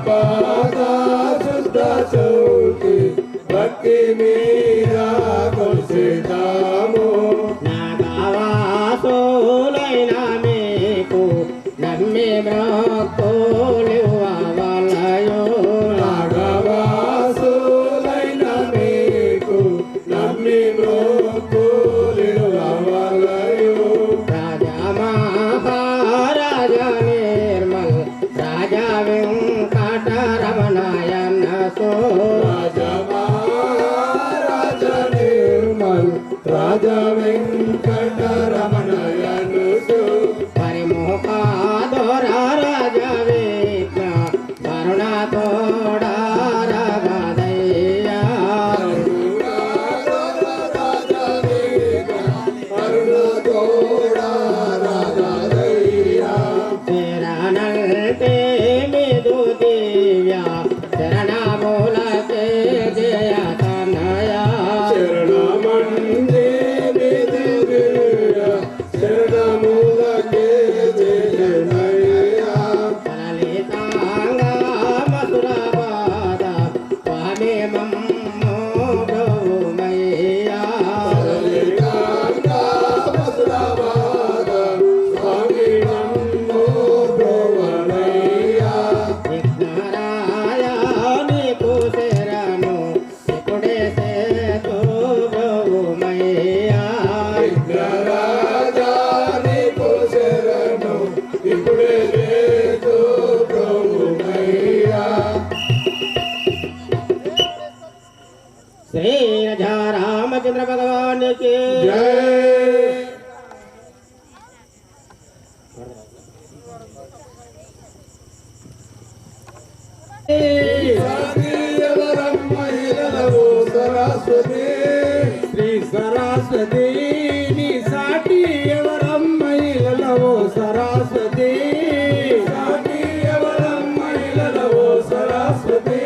పాద శుద్ధ చౌకి భక్తి మీరా కొలిసేదాము నాగవాసులైన మీకు నమ్మి మ్రొక్కులివ్వవలయు నాగవాసులైన మీకు నమ్మి మ్రొక్కులివ్వవలయు రాజా మహారాజ నిర్మల్ రాజా వెంకటరమణాయన సో రాజా మహారాజ నిర్మల్ రాజా వెంకటరమణయను పరిముఖ దోర రాజ విఘ్న కరుణ తోడ రగదయ్య శరణంటే మిదు దివ్య శరణములకే జయ తనయ శరణమందే శరణములకే జయనయ్యా లలితాంగ మధురవాద స్వామి మమ్మో ప్రభుమయ్యా మధురవాద స్వామి నమో బ్రవణయ్యా విఘ్నరాయ నీకు శరణు ఇప్పుడే సేతు ప్రభుమయ్యా విఘ్నరాజా నీకు శరణు ఇప్పుడే లేదు ప్రభుమయ్యా శ్రీ రాజా రామచంద్ర భగవానికి జై సరస్వతి శ్రీ సరస్వతి నీ సాటి ఎవరమ్మయిలవో సరస్వతి సాటి ఎవరమ్మయిలవో సరస్వతి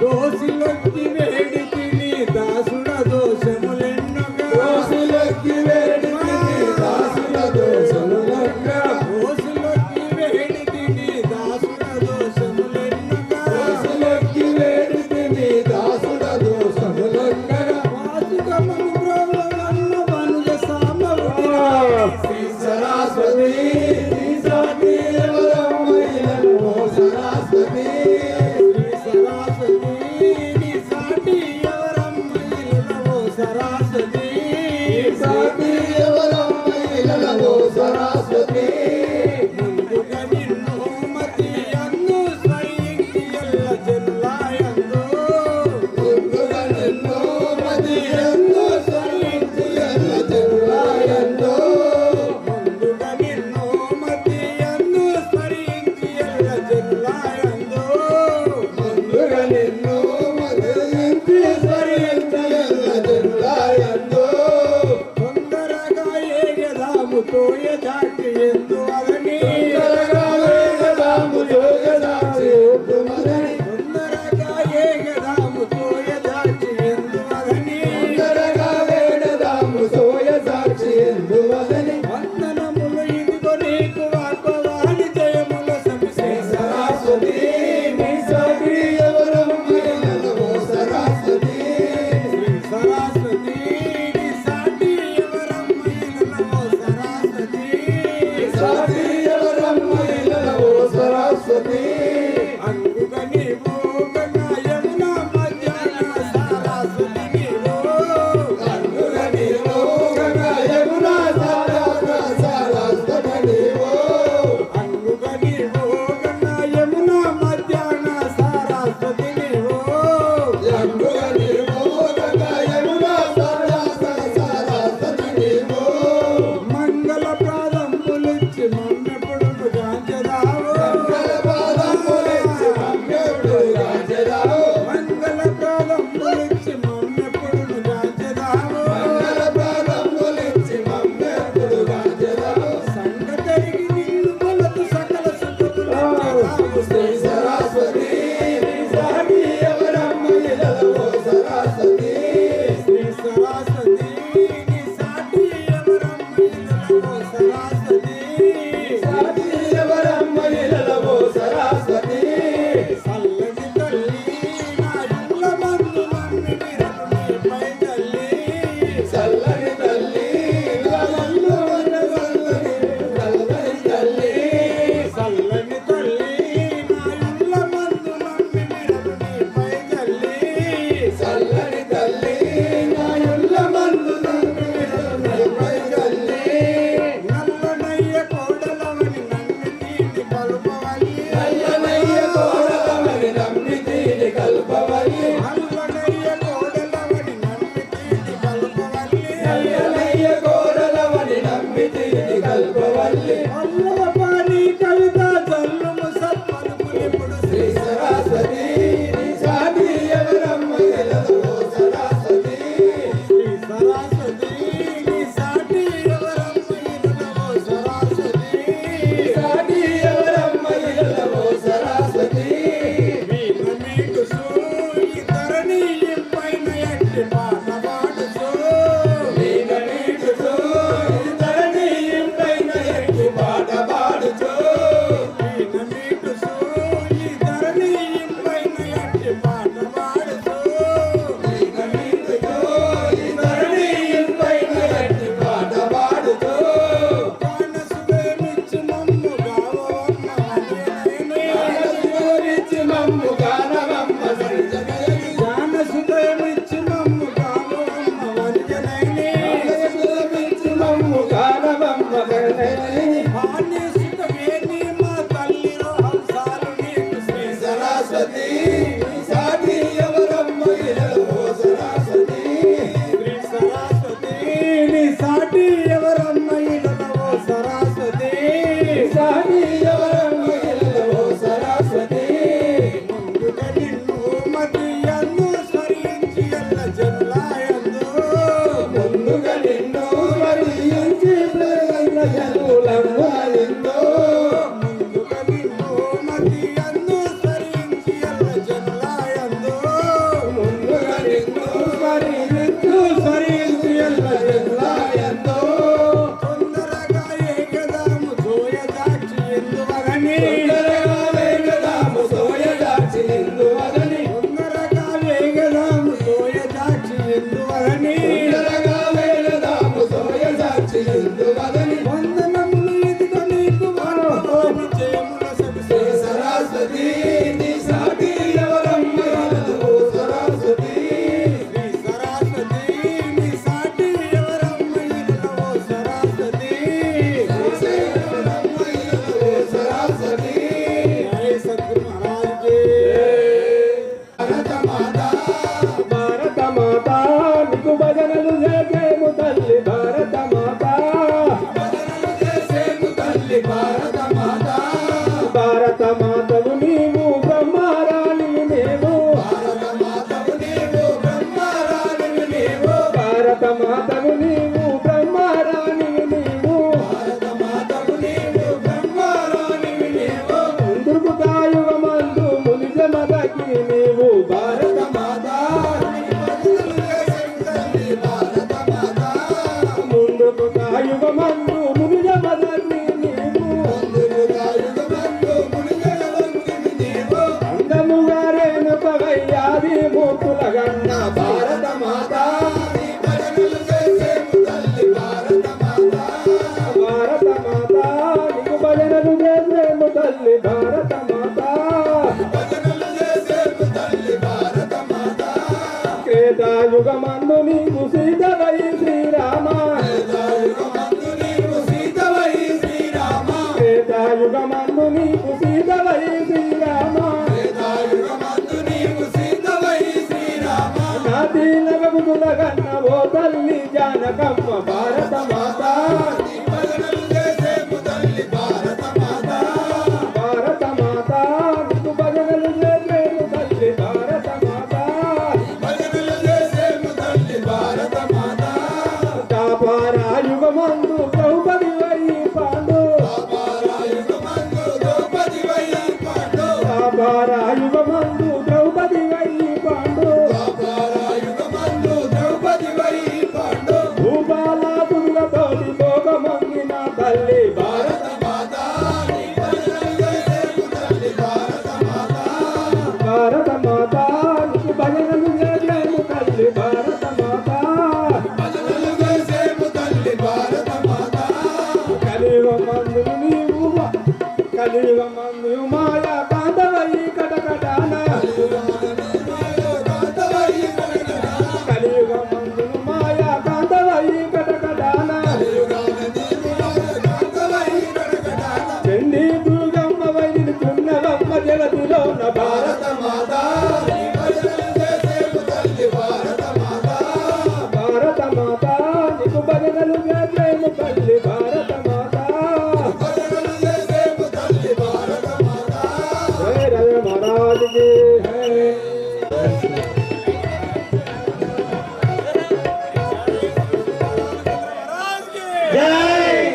దోషులకి వేడికి నీ దాసుడ దోషములెన్నగా దోషులకి వేడికి నీ దాసుడ దోషములెన్నగా దోషులకి వేడికి నీ దాసుడ దోషములెన్నగా నీకు సీతవై శ్రీరామ నాదీనగముల కన్న ఓ తల్లి జానకమ్మ భారత మాత భారత మాత నీకు భజనలు చేసేము తల్లి భారత మాత కాపారాయుగమందు ద్రౌపది వై పాండు కాపారాయుగమందు ద్రౌపది వై పాండు భూపాలాదులతోటి భోగమంగిన తల్లి భారత భారత మాత నీకు భజనలు చేసేము తల్లి భారత మాత కలియుగమందు నీవు కలియుగమందు మాయా కాంతవై కటకటాన కలియుగమందు మాయా కాంతవై కటకటాన చెండి దుర్గమ్మవై నిలుచున్నవమ్మ జగతిలోన భారత మాత భారత మాత నీకు భజనలు చేసేము తల్లి భారత మాత జయ రవి మహారాజ్ కి జై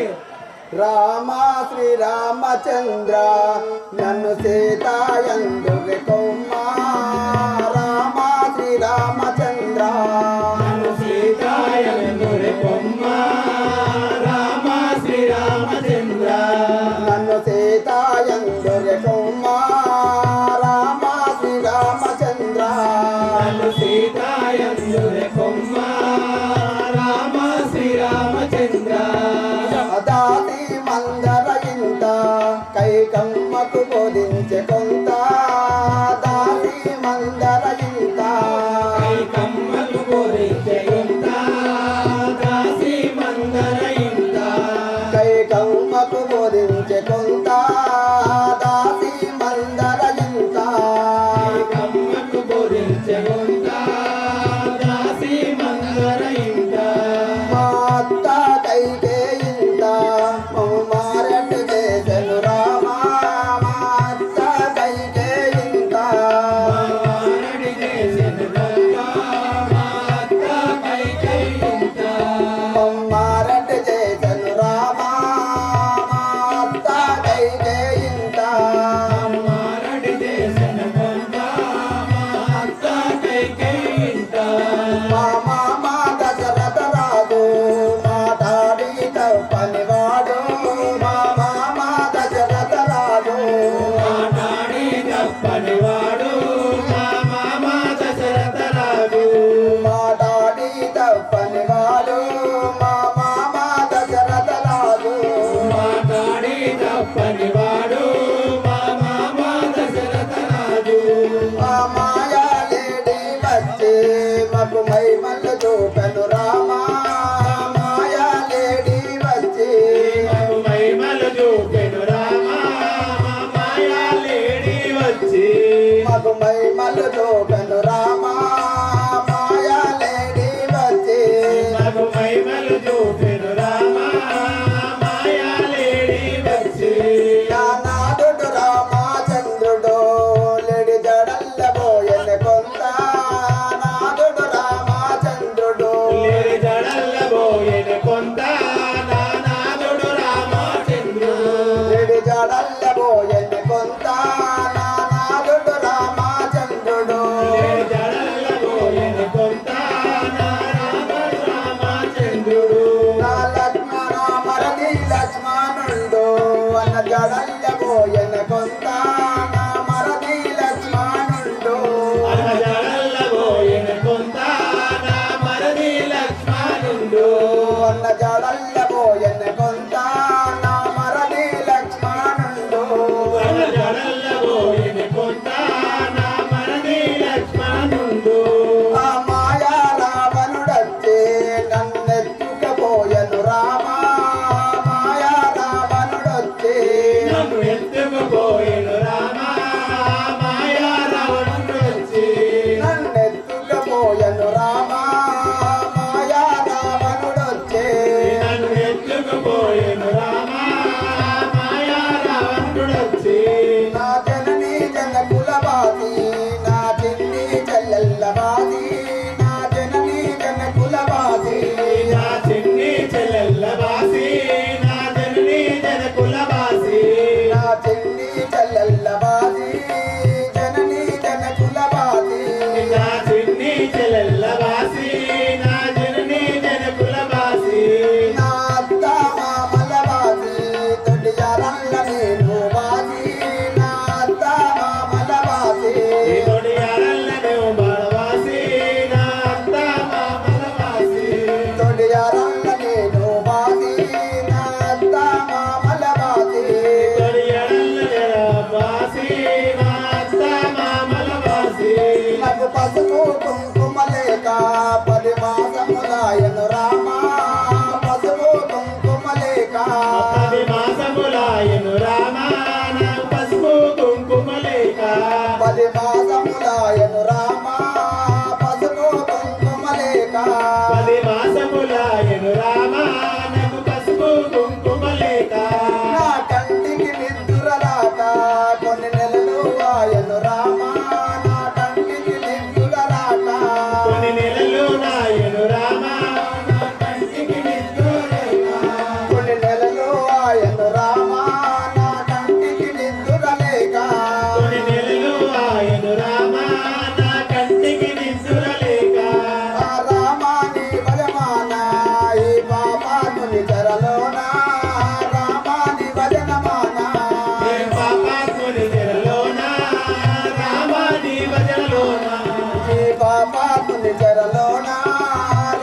రామ శ్రీరామచంద్ర నన్ను సీతాయందుకు కొమ్మ రామ శ్రీరామచంద్ర నన్ను సీతాయందుకు కొమ్మ రామ శ్రీరామచంద్ర నన్ను సీతాయందుకు కొమ్మ రామ శ్రీరామచంద్ర నన్ను సీతాయందుకు కొమ్మ రామ శ్రీరామచంద్ర దాసి మందర ఇంత కైకమ్మకు బోధించే కొంత దాసి మందర ఇంత కమ్మకు బోధించే ఇంత దాసి మందర ఇంత కైకమ్మకు బోధించే కొంత దాసి మందర ఇంత కమ్మకు బోధించే ఇంత దాసి మందర ఇంత మా అత్త కైకే ఇంత మమ్ము మారట్టు చేసెను రామ మా అత్త కైకే ఇంత మారడి చేసెను మాత కైకే ఇంత మమ్ము మారట్టు చేసెను రామ మా అత్త కైకే ఇంత మారడి చేసెను మాత కైకే ఇంత మా మామ దశరథ రాజు మాట్లాడి తప్పనివాడు మా మామ దశరథ రాజు మాట్లాడి తప్పనివాడు మా మామ దశరథ రాజు మాట్లాడి తప్పనివాడు మా మామ దశరథ రాజు మాట్లాడి తప్పనివాడు మా మామ దశరథ రాజు మా మాయా లేడి వచ్చి మాకు మైమల్లు చూపెను రామ మాయా లేడి వచ్చి మహిమలు చూపెను రామ మాయా లేడి వచ్చి మాకు మైమల్లు చూపెను రామ మాయా లేడి వచ్చి నాకు మహిమలు చూపెను రామ మాయా లేడి వచ్చి నానాదుడు రామచంద్రుడు లేడి జడల్ల పోయెన కొంత నాదుడు రామచంద్రుడు లేడి జడల్ల పోయెన కొంత నానాదుడు రామచంద్రుడు లేడి జడల్ల పోయెన కొంత నానాదుడు రామచంద్రుడు లేడి జడల్ల పోయెన కొంత నానాదుడు రామచంద్రుడు నా లక్ష్మణ మరది లక్ష్మణుడు అన్న జడల్ల పోయెన కొంత నా మరది లక్ష్మణుడు అన్న జడల్ల పోయెన కొంత నా మరది లక్ష్మణుడు అన్న జడల్ల పోయెన కొంత నా మరది లక్ష్మణుడు అన్న జడల్ల నాకు పసుపు కుంకుమ లేక 10 మాసములాయను రామా పసుపు కుంకుమ లేక 10 మాసములాయను రామా నాకు పసుపు కుంకుమ లేక 10 మాసములాయను రామా పసుపు కుంకుమ లేక 10 మాసములాయను రామా నాకు పసుపు కుంకుమ లేక నా కంటికి నిద్ర రాక కొన్ని నెలలు ఆయను రామా నా కంటికి నిద్ర రాక కొన్ని నెలలు నాయను రామా నా కంటికి నిద్ర లేక కొన్ని నెలలు ఆయను రామా నా కంటికి నిద్ర లేక కొన్ని నెలలు ఆయను రామా నా కంటికి నిద్ర లేక ఆ రామాని భజమాన ఈ పాపాత్ముని చెరలోన రామాని భజనమాన ఏ పాపాత్ముని చెరలోన రామాని భజనలోన ఈ పాపాత్ముని చెరలోన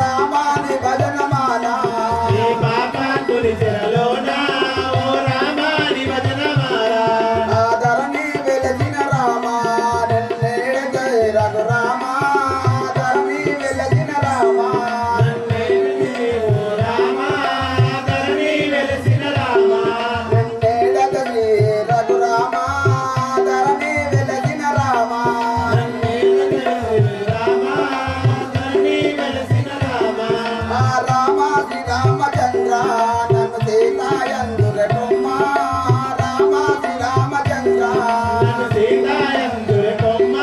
రామాని భజనమాన ఏ పాపాత్ముని చెరలోన ఓ రామాని భజనమారా ఆదరణి వెలసిన రామా నిన్నేడ జయ రఘు రామా ఆదరణి వెలసిన రామా ఓ రామా ధరణి వెలసిన రామా నిన్నేడ జయ రఘు రామా ఆదరణి వెలసిన రామా రామా ధరణి వెలసిన రామా ఆ రామా శ్రీరామచంద్ర నన్ను సీతాయందుర కొమ్మ రామా శ్రీరామచంద్ర నన్ను సీతాయందుర కొమ్మ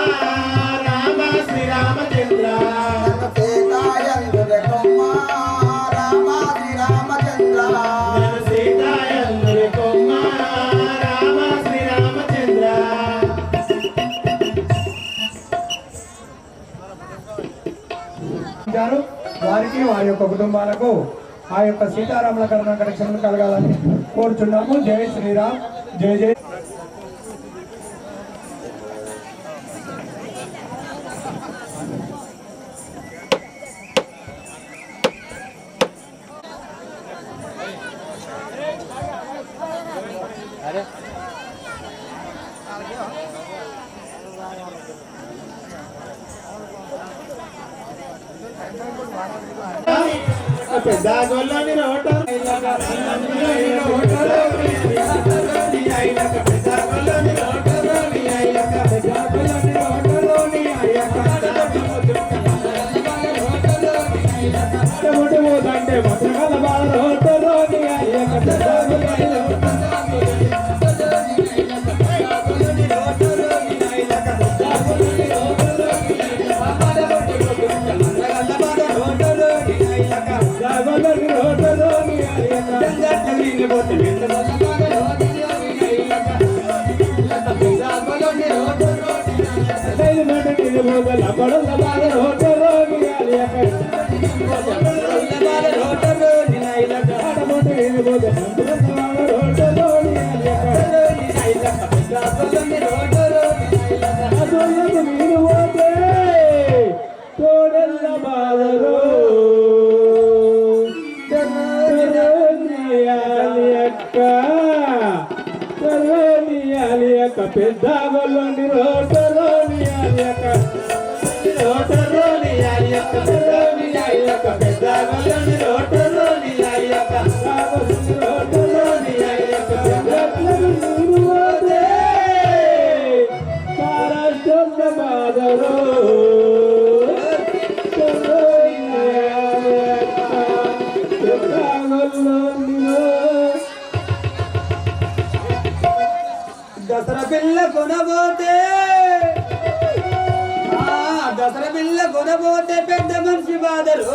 రామ శ్రీరామచంద్ర నన్ను సీతాయందుర కొమ్మ రామా శ్రీరామచంద్ర నన్ను సీతాయందుర కొమ్మ రామ శ్రీరామచంద్ర గారు వారికి వారి యొక్క కుటుంబాలకు ఆ యొక్క సీతారాముల కరుణ కనెక్షన్లు కలగాలని కోరుచున్నాము. జై శ్రీరామ్, జై జై. పెద్ద గొల్లని రోటర్ అంటే మసగల బాల రోటరోని అయ్యక పెద్ద గొల్లని రోటరోని అలియక రోటరోని అలియక పెద్ద గొల్లని రోటరోని అలియక రోటరోని అలియక మహారాష్ట్ర బాదరో దసరా పిల్ల కొనబోతే దసరా పిల్ల కొనబోతే పెద్ద మనిషి బాధలు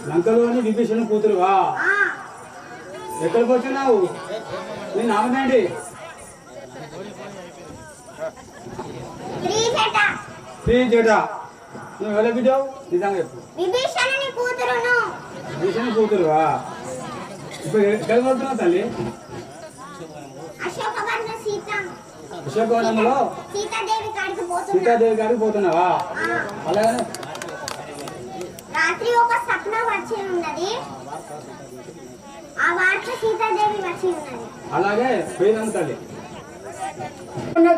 లంకలోని విభీషణ కూతురువా? ఎక్కడికి వచ్చినావు? నీ నామేంటి? శ్రీజట. నువ్వు ఎవరి బిడ్డవు? నిజంగా చెప్పు. విభీషణ కూతురువా? ఇప్పుడు ఎక్కడికి పోతున్నావు తల్లి? అశోకవనంలో సీతాదేవి కాడికి పోతున్నావా? అలాగనే రాత్రి ఒక స్వప్నం వచ్చి ఉన్నది. ఆ వార్త సీతాదేవి వచ్చి ఉన్నది. అలాగే పోయినాను తల్లి.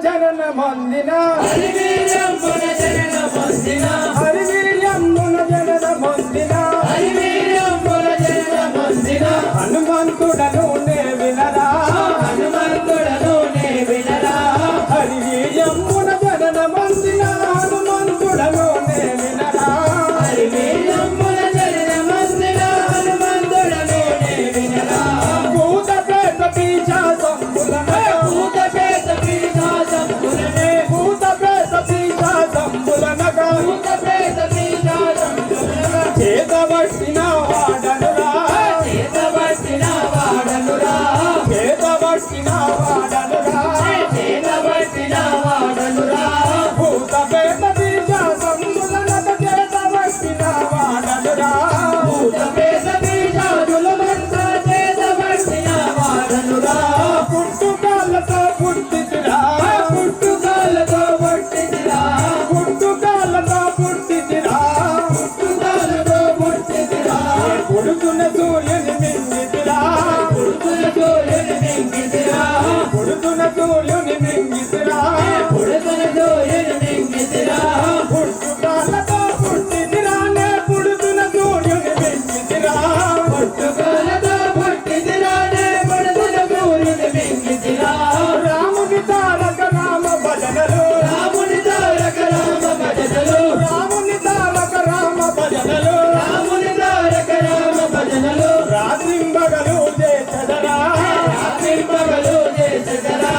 జనన మందిన హరివీర్యం మున జనన మందిన హరివీర్యం మున జనన మందిన హరివీర్యం మున జనన మందిన హనుమంతుడను నే వినరా హనుమంతుడను నే వినరా హరివీర్యం మున జనన మందిన హనుమంతుడను నే వినరా హరివీర్యం మున జనన మందిన హనుమంతుడను నే వినరా భూత ప్రేత పిశాచంబులనే భూత ప్రేత పిశాచంబులనే భూత ప్రేత పిశాచంబులనగా భూత ప్రేత పిశాచంబులనగా చేతబట్టిన వాడనురా చేతబట్టిన వాడనురా చేతబట్టిన వాడనురా చేతబట్టిన వాడనురా భూత ప్రేత పిశాచంబులనగా చేతబట్టిన వాడనురా భూత ప్రేత పిశాచులనంతా చేతబట్టిన వాడనురా పుట్టుకాలతో పుట్టితిరా పుట్టుకాలతో పుట్టితిరా పుట్టుకాలతో పుట్టితిరా పుట్టుకాలతో పుట్టితిరా పుడుతున్న సూర్యుని మింగితిరా పుడుతున్న సూర్యుని మింగితిరా పుడుతున్న సూర్యుని మింగితిరా పుడుతున్న సూర్యుని మింగితిరా పుట్టుకాలతో పుట్టితిరా నే పుడుతున్న సూర్యుని మింగితిరా పుట్టుకాలతో పుట్టితిరా నే పుడుతున్న సూర్యుని మింగితిరా రాముని తారక రామ భజనలు రాముని తారక రామ భజనలు రాముని తారక రామ భజనలు రాముని తారక రామ భజనలు రాత్రింబగలు చేసదరా రాత్రింబగలు చేసదరా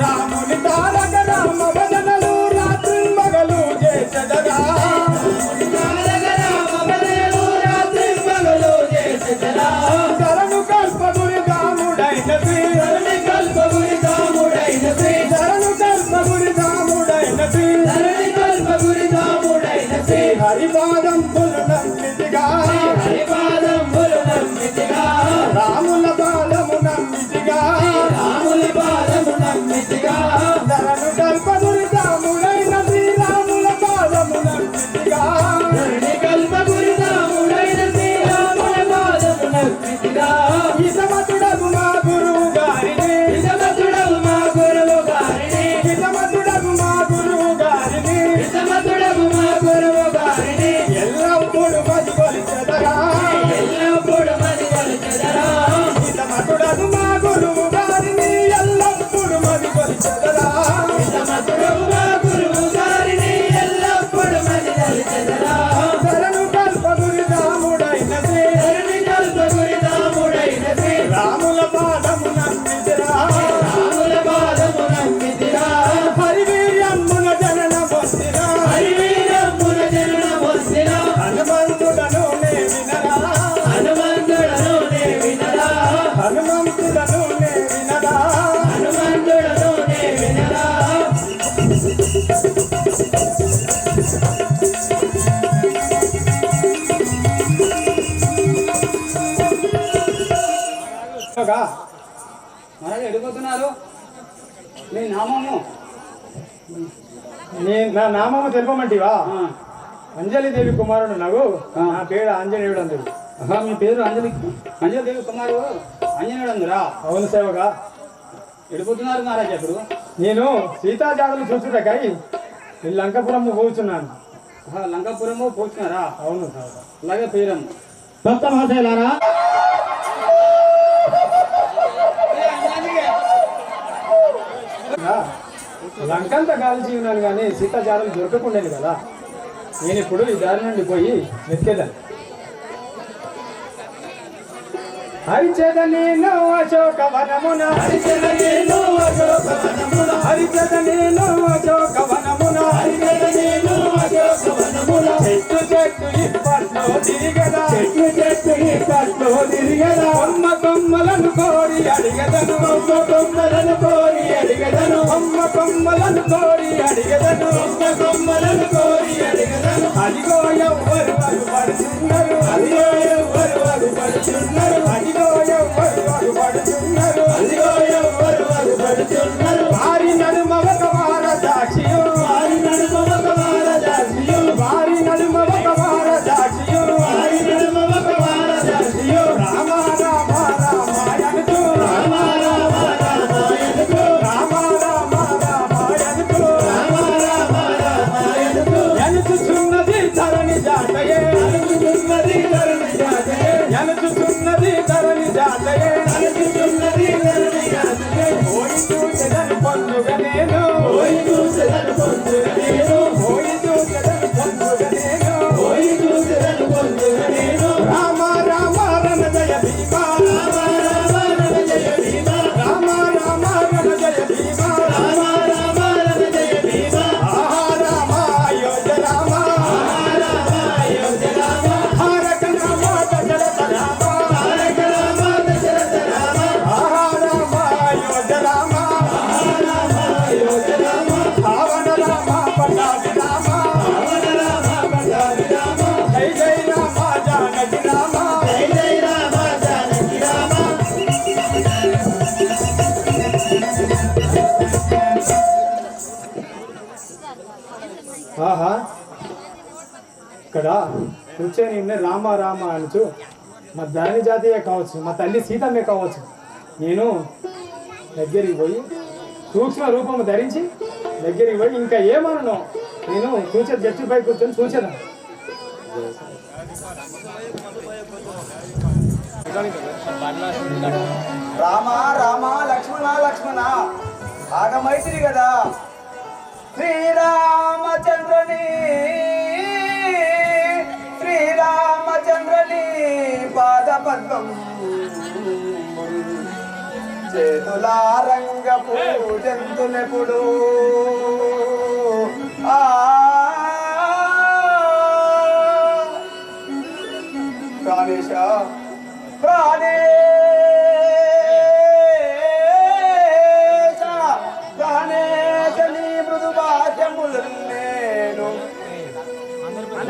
రాముని తారక రామ భజనలు రాత్రింబగలు చేసదరా రాముని తారక రామ భజనలు రాత్రింబగలు చేసదరా శరణు కల్పగురి రాముడైన శ్రీ శరణి కల్పగురి రాముడైన శ్రీ శరణు కల్పగురి రాముడైన శ్రీ శరణి కల్పగురి రాముడైన శ్రీ హరిపాదం పులు నమ్మితిగా హరిపాదం పులు నమ్మితిగా రాముల పాదము నమ్మితిగా రాముల పాదము నమ్మితిగా శరణు కల్పగురి రాముడైన శ్రీ రాముల పాదము నమ్మితిగా శరణి కల్పగురి రాముడైన శ్రీ రాముల పాదము నమ్మితిగా ఇసమతుడగు మా గురువు గారిని ఇసమతుడగు మా గురువు గారిని ఇసమతుడగు మా గురువు గారిని ఇసమతుడగు మా గురువు గారిని ఎల్లప్పుడు మది కొలిచెదరా ఎల్లప్పుడు మది కొలిచెదరా ఇసమతుడగు మా గురువు గారిని ఎల్లప్పుడు మది కొలిచెదరా ఇసమతుడగు మా గురువు గారిని ఎల్లప్పుడు మది కొలిచెదరా శరణు కల్పగురి రాముడైన శ్రీ శరణి కల్పగురి రాముడైన శ్రీ రాముల పాదము నమ్మితిరా రాముల పాదము నమ్మితిరా హరివీర్యమున జనన పొందిరా హరివీర్యమున జనన పొందిరా హనుమంతుడను నే వినరా హనుమంతుడను నే వినరా హనుమంతుడను నే వినరా హనుమంతుడను నే వినరా మహారాజు ఎడిపోతున్నారు? నీ నామము నా నామము తెలుపమంటివా? అంజలిదేవి కుమారుడు నగు. నా పేరు ఆంజనేయుడు అందరు. మీ పేరు అంజలిదేవి కుమారు ఆంజనేయుడు అందరా? అవును సేవగా. వెళ్ళిపోతున్నారు మహారాజా ఇప్పుడు. నేను సీతాజాతులు చూసుటకై ఈ లంకపురం కూర్చున్నాను. లంకాపురము పోతున్నారా? అవును. అలాగే పేరం భక్త మహాశయులారా, లంకంతా కాల్చి ఉన్నాను కానీ సీతాజాతులు దొరకకుండేది కదా. నేను ఇప్పుడు ఈ దారి నుండి పోయి వెతికేదాన్ని. హరిచద నేను అశోకవనమున, హరిచద నేను అశోకవనమున, హరిచద నేను అశోకవనమున, హరిచద నేను అశోకవనమున. చెట్టు చెట్టు ఇప్పట్లో తిరిగదా, చెట్టు చెట్టు ఇప్పట్లో తిరిగదా. కొమ్మ కొమ్మలను కోరి అడిగదను, కొమ్మ కొమ్మలను కోరి అడిగదను, కొమ్మ కొమ్మలను కోరి అడిగదను, కొమ్మ కొమ్మలను కోరి అడిగదను. అదిగో ఎవ్వరు అగుపడుతున్నారు, అదిగో ఎవ్వరు అగుపడుతున్నారు, అదిగో ఎవ్వరు అగుపడుతున్నారు, అదిగో ఎవ్వరు అగుపడుతున్నారు. వారి నడుమ ఒక వార సాక్షియు, వారి నడుమ ఒక వార సాక్షియు, వారి నడుమ ఒక వార సాక్షియు, వారి నడుమ ఒక వార సాక్షియు. రామ రామ రామాయణకు, రామ రామ రామాయణకు, రామ రామ రామాయణకు, రామ రామ రామాయణకు. ఎనుచుచున్నది ధరణి జాతయే, ఎనుచుచున్నది ధరణి జాతయే, ఎనుచుచున్నది ధరణి జాతయే, ఎనుచుచున్నది ధరణి జాతయే. పోయి చూచెదను పొందుగ నేను, పోయి చూచెదను పొందుగ నేను, పోయి చూచెదను పొందుగ నేను, పోయి చూచెదను పొందుగ నేను. రామ రామ రణజయ భీమా, రామ రామ రణజయ భీమా, రామ రామ రణజయ భీమా, రామ రామ రణజయ భీమా. ఆహా రామ అయోధ్య రామ, ఆహా రామ అయోధ్య రామ, తారక రామ దశరథ రామ, తారక రామ దశరథ రామ. ఆహా రామ అయోధ్య రామ, ఆహా రామ అయోధ్య రామ, పావన రామ పట్టాభి రామ, పావన రామ పట్టాభి రామ. జై జై రామ జానకి రామ, జై జై రామ జానకి రామ. ఆహా, ఇక్కడ కూర్చొని ఉన్న రామ రామ అనుచు మా ధరణి జాతీయే కావచ్చు, మా తల్లి సీతమ్మే కావచ్చు. నేను దగ్గరికి పోయి సూక్ష్మ రూపము ధరించి దగ్గరికి పోయి ఇంకా ఏమనను నేను కూర్చొని జట్టుపై కూర్చొని చూచేదా. రామ రామ లక్ష్మణ లక్ష్మణ ఆగమైతిరి కదా. శ్రీరామచంద్రుని శ్రీరామచంద్రుని పాద పద్మం చేతులారంగ పూజంతులెప్పుడు. ప్రాణేశ ప్రాణేశ ప్రాణేశ నీ మృదు భాగ్యములు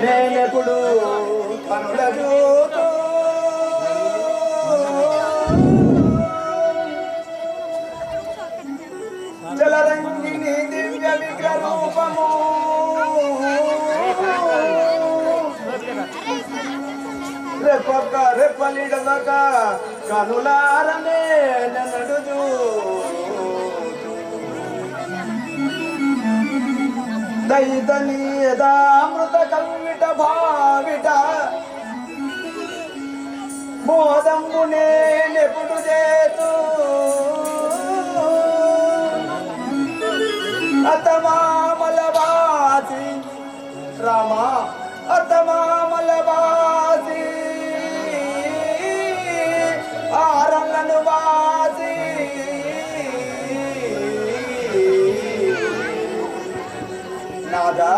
నేనెప్పుడు కనుల చూతూ జలరంగిని దివ్య విగ్రహ రూపము రెప్పక రెప్పలిడవక కనులారనే నడుచు దైతని యదామృత కల్విట భావిట మోదంబు నేనెప్పుడు చేతు అతమామలవాసి రామ అతమామలవాసి ఆరంగను వాసి నాదా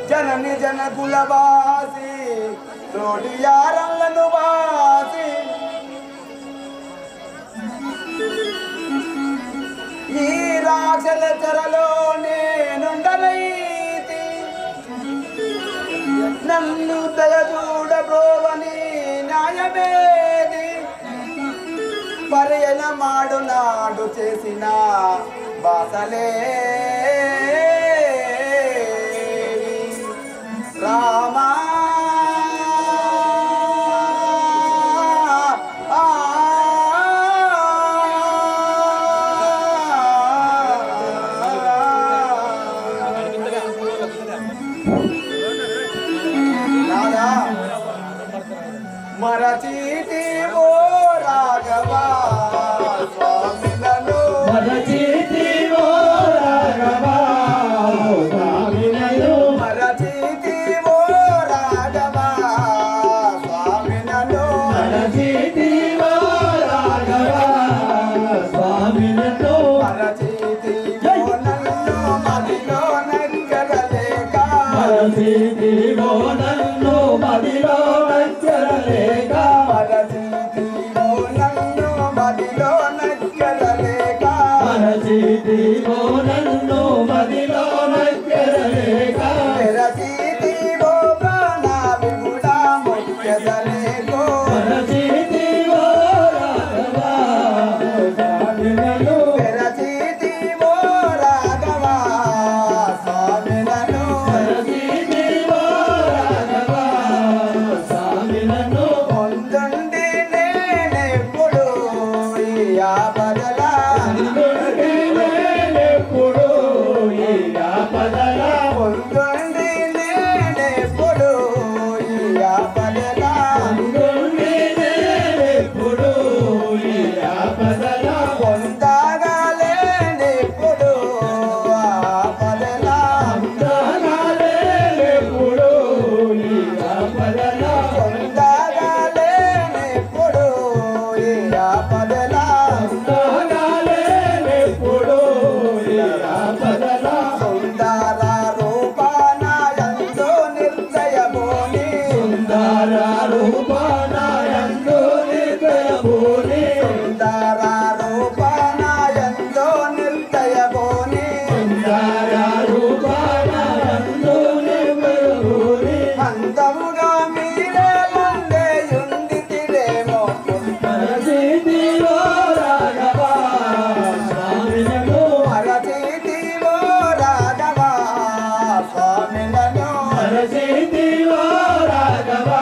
జనని జనకుల వాసి తోటి ఆరంగను వాసి ఈ రాక్షల చెరలో నేనుండనైతి నన్ను దయచూడ బ్రోవని న్యాయమేది పర్యన మాడు నాడు చేసిన వాసలే రామా మరచీటి ఓ రాఘవా స్వామిలను మరచితి ఓ రాఘవా స్వామినను మరచీటి ఓ రాఘవా స్వామిలను మరచితి ఓ రాఘవా స్వామినను మరచీటి ఓ నన్ను మదిలో నక్కరలేక మరచితి ఓ నన్ను మదిలో నచ్చరలేక మరచీటి ఓ నన్ను మదిలో నక్కరలేక మరచితి ఓ నన్ను మదిలో నచ్చరలేక తెరచీటి ఓ ప్రాణాలు కూడా ముఖ్యదలేకో మరచితి ఓ రాఘవా స్వామినను తెరచీటి ఓ రాఘవా స్వామిలను మరచితి ఓ రాఘవా స్వామినను పొందండి నేనెప్పుడు ఈ ఆపదలా నేనెప్పుడు ఈ ఆపదల పొందండి నేనెప్పుడు ఈ ఆపదలా నేనెప్పుడు ఈ ఆపదల పొందగలేనెప్పుడు ఆపదలా దానాలేనెప్పుడు ఈ ఆపదల పొందగలేనెప్పుడు ఈ ఆపదలా దానాలేనెప్పుడు ఈ ఆపదల సుందర రూపాన ఎంతో నిర్దయమోని సుందర రూపానాయందు నిర్దయభూని సుందర రూపాన ఎంతో నిర్దయమోని సుందర రూపానాయందు నిర్దయభూని అంతముగా మీరే ముందేయుండితిరేమో మరచితి ఓ రాఘవా స్వామినను మరచితి ఓ రాఘవా స్వామిలను మరచితి ఓ రాఘవా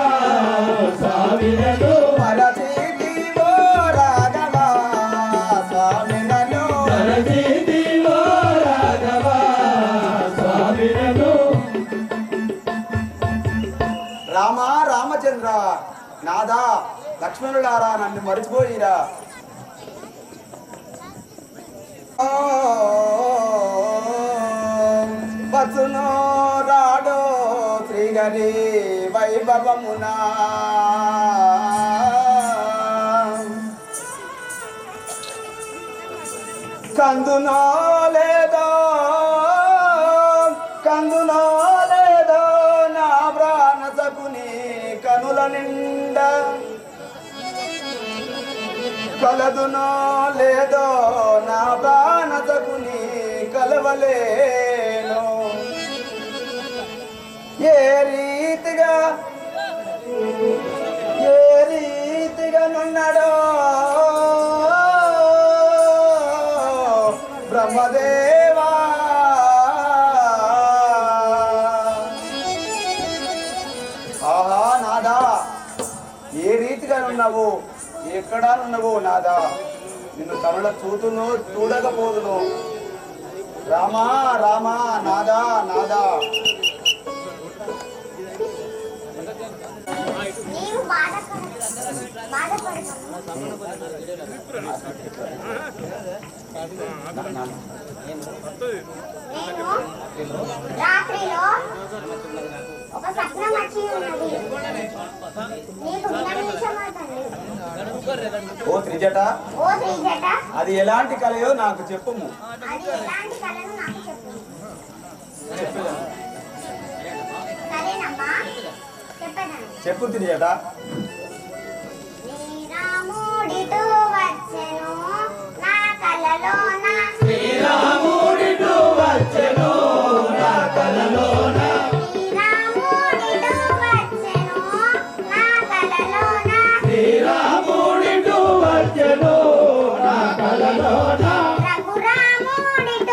స్వామినను మరచితి ఓ రాఘవా స్వామిలను మరచితి ఓ రాఘవా స్వామినను రామ రామచంద్ర నాదా లక్ష్మణులారా నన్ను మరిచిపోయిరా బతును రాడో శ్రీగరి వైభవమునా కందునో లేదో కందునో లేదో నా ప్రాణసకుని కనుల నిండా కలదునో లేదో నా ప్రాణసకుని కలవలేను ఏ రీతిగా నున్నాడో బ్రహ్మదేవా ఆహా నాదా ఏ రీతిగా నున్నావు ఎక్కడా నున్నావు నాదా నిన్ను కనుల చూతును చూడకపోదును రామా రామా నాదా నాదా నీవు బాధపడకు నేను రాత్రిలో ఒక స్వప్నం వచ్చి ఉన్నది నీకు విన్నవించమా తండ్రి ఓ త్రిజట ఓ శ్రీజట అది ఎలాంటి కలయో నాకు చెప్పుము అది ఎలాంటి కళను నాకు చెప్పు సరేనమ్మా చెప్పేదాను చెప్పు త్రిజట శ్రీరాముడితో వచ్చెను నా కలలోన శ్రీరాముడితో వచ్చెను నా కలలోన శ్రీరాముడితో వచ్చెను నా కలలోన శ్రీరాముడితో వచ్చెను నా కలలోన రఘురాముడితో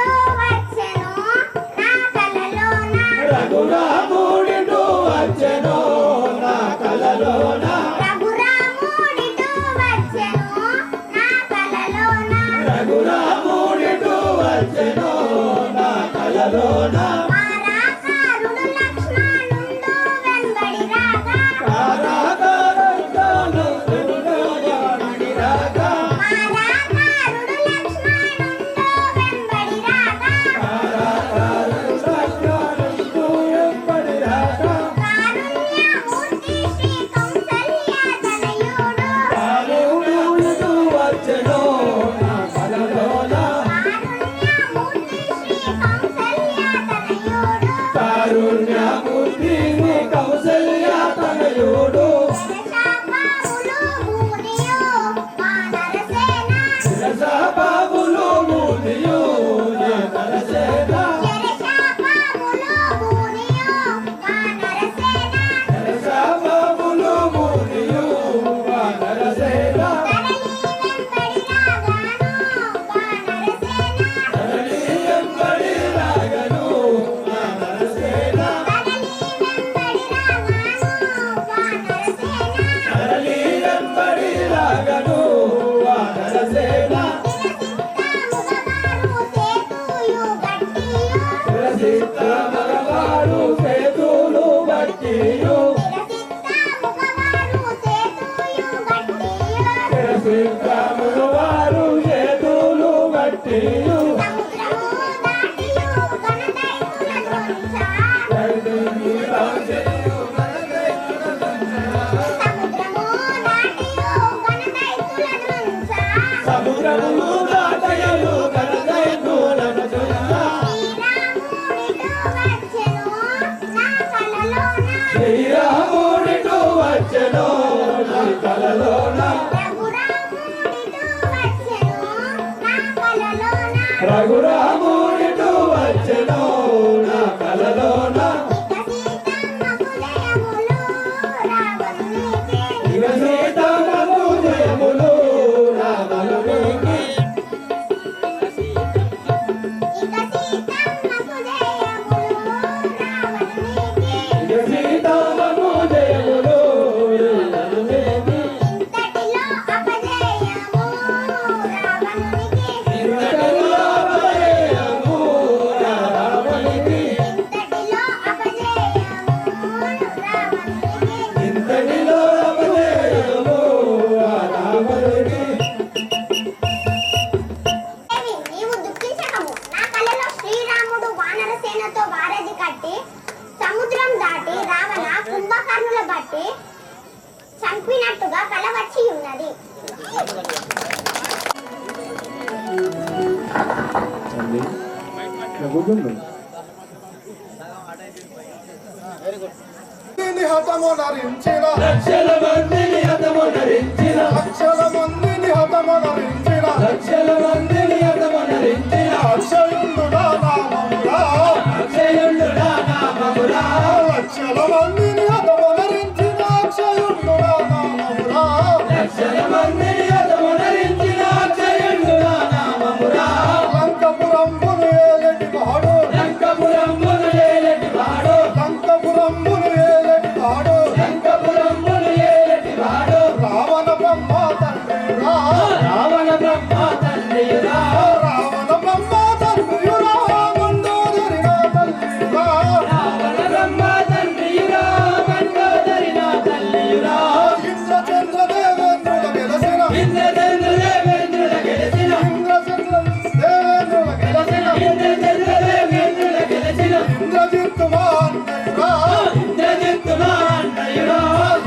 కలలోన కారాకారుడు లక్ష్మణుండు వెంబడి రాగా కారాకారుడు వెంబడి రాగా కారాకారుడు లక్ష్మణుండు వెంబడి రాగా వెంబడి రాగా కారుణ్యమూర్తి శ్రీ కౌసల్య తనయుడు కాలుడు వచ్చెను నా కలలోన కారుణ్యమూర్తి శ్రీ కౌసల్య తనయుడు కారుణ్యమూర్తి కౌసల్య తనయుడు శరశాపాములు మూనియు వానరసేన శిరసాబాబులు మూలియు నరసేన శరశాపాములు మూనియు వానరసేన శిరసాబాబులు మూలియు నరసేన తరలి వెంబడి రాగాను వానరసేన తరలి వెంబడి రాగను నరసేన శిరసిద్ధ మగవాడు సేతులు బట్టియు శిరసిద్ధ మగవారు సేతులు బట్టియు సముద్రము దాటయలు కనదైతులను చూసా శ్రీరాముడిటు వచ్చెను నా కలలోన రఘురాముడిటు వచ్చెను నా కలలోన ఇక సీతమ్మకు జయములు రామలునికి ఇక సీతమ్మకు జయములు రామలునికి ఇంతటిలో అపజయము రావణునికి ఇంతటిలో అపజయము రావణునికి నీవు దుఃఖించకము. నా కలలో శ్రీరాముడు వానరసేనతో వారధి కట్టి సముద్రం దాటి రావణ కుంభకర్ణుల బట్టి చంపినట్టుగా కల వచ్చి ఉన్నది. హతము నరించిన లక్షల మందిని హతము నరించిన లక్షల మందిని హతము నరించిన లక్షల మందిని హతము నరించిన అక్షయుండుడా నామమురా అక్షయుండుడా నామమురా లక్షల మందిని హతము నరించిన అక్షయుండుడా నామమురా లక్షల మందిని హతము నరించిన అక్షయుండుడా నామమురా లంకపురంబును ఏలటి వాడు లంకపురంబును ఏలటి వాడు లంకపురంబును ఏలటి వాడు లంకపురంబును ఏలటి వాడు రావణ బ్రహ్మ తండ్రిరా రావణ బ్రహ్మ తండ్రియురా రావణ బ్రహ్మ తండ్రియురా మండోదరి నా తల్లిరా రావణ బ్రహ్మ తండ్రియురా మండోదరి నా తల్లియురా ఇంద్రచంద్ర దేవేంద్రుల గెలసిన ఇంద్రచంద్ర దేవేంద్రుల గెలిచిన ఇంద్రచంద్ర దేవేంద్రుల గెలసిన ఇంద్రచంద్ర దేవేంద్రుల గెలిచిన ఇంద్రజిత్తు మాన్నయురా ఇంద్రజిత్తు మాన్నయుడా